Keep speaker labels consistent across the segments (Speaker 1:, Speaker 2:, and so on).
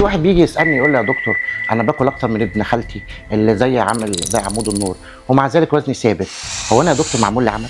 Speaker 1: في واحد بيجي يسالني يقول لي يا دكتور انا باكل اكتر من ابن خالتي اللي زي عمود النور ومع ذلك وزني ثابت، هو انا يا دكتور معمول لي عمل؟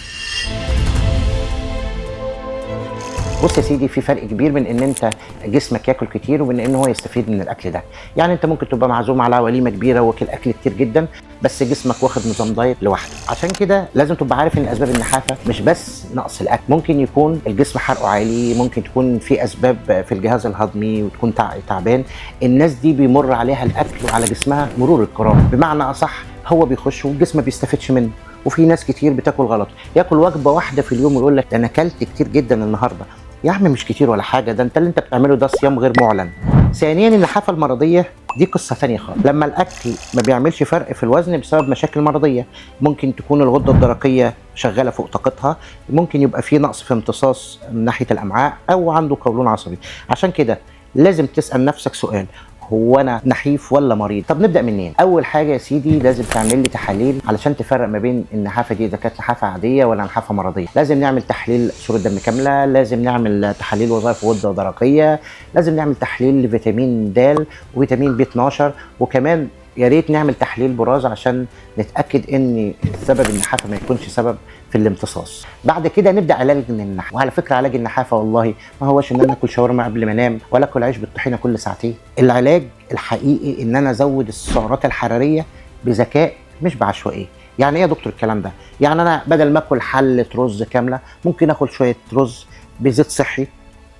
Speaker 1: بص يا سيدي، في فرق كبير من ان انت جسمك ياكل كتير وبين ان هو يستفيد من الاكل ده. يعني انت ممكن تبقى معزوم على وليمه كبيره واكل اكل كتير جدا بس جسمك واخد نظام دايت لوحده. عشان كده لازم تبقى عارف ان اسباب النحافه مش بس نقص الاكل، ممكن يكون الجسم حرقه عالي، ممكن تكون في اسباب في الجهاز الهضمي وتكون تعبان. الناس دي بيمر عليها الاكل وعلى جسمها مرور الكرام، بمعنى اصح هو بيخش والجسم ما بيستفدش منه. وفي ناس كتير بتاكل غلط، ياكل وجبه واحده في اليوم ويقول لك ده انا اكلت كتير جدا النهارده. يا عم مش كتير ولا حاجه، ده انت اللي انت بتعمله ده صيام غير معلن. ثانيا النحافه المرضيه دي قصه ثانيه خالص، لما الاكل ما بيعملش فرق في الوزن بسبب مشاكل مرضيه. ممكن تكون الغده الدرقيه شغاله فوق طاقتها، ممكن يبقى في نقص في امتصاص من ناحيه الامعاء او عنده قولون عصبي. عشان كده لازم تسال نفسك سؤال، هو انا نحيف ولا مريض؟ طب نبدا منين؟ اول حاجه يا سيدي لازم تعمل لي تحاليل علشان تفرق ما بين النحافه دي اذا كانت نحافه عاديه ولا نحافه مرضيه. لازم نعمل تحليل صوره دم كامله، لازم نعمل تحاليل وظائف غده درقيه، لازم نعمل تحليل لفيتامين د وفيتامين بي 12، وكمان يا ريت نعمل تحليل براز عشان نتاكد ان سبب النحافه ما يكونش سبب في الامتصاص. بعد كده نبدا علاج النحافه. وعلى فكره علاج النحافه والله ما هوش ان انا اكل شاورما قبل ما انام ولا اكل عيش بالطحينه كل ساعتين. العلاج الحقيقي ان انا ازود السعرات الحراريه بذكاء مش بعشوائيه. يعني ايه يا دكتور الكلام ده؟ يعني انا بدل ما اكل حله رز كامله ممكن اكل شويه رز بزيت صحي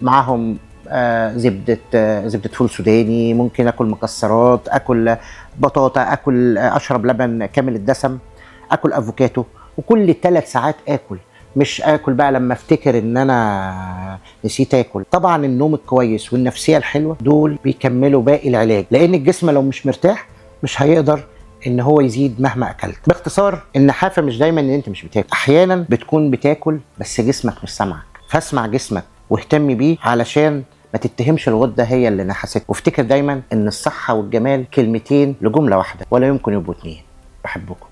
Speaker 1: معاهم زبده فول سوداني، ممكن اكل مكسرات، اكل بطاطا، اشرب لبن كامل الدسم، اكل افوكاتو، وكل 3 ساعات اكل. مش اكل بقى لما افتكر ان انا نسيت اكل. طبعا النوم الكويس والنفسيه الحلوه دول بيكملوا باقي العلاج، لان الجسم لو مش مرتاح مش هيقدر ان هو يزيد مهما اكلت. باختصار النحافه مش دايما ان انت مش بتاكل، احيانا بتكون بتاكل بس جسمك مش سامعك. فاسمع جسمك واهتم بيه علشان ما تتهمش الغده هي اللي نحست. وافتكر دايما ان الصحه والجمال كلمتين لجمله واحده ولا يمكن يبقوا 2. بحبكم.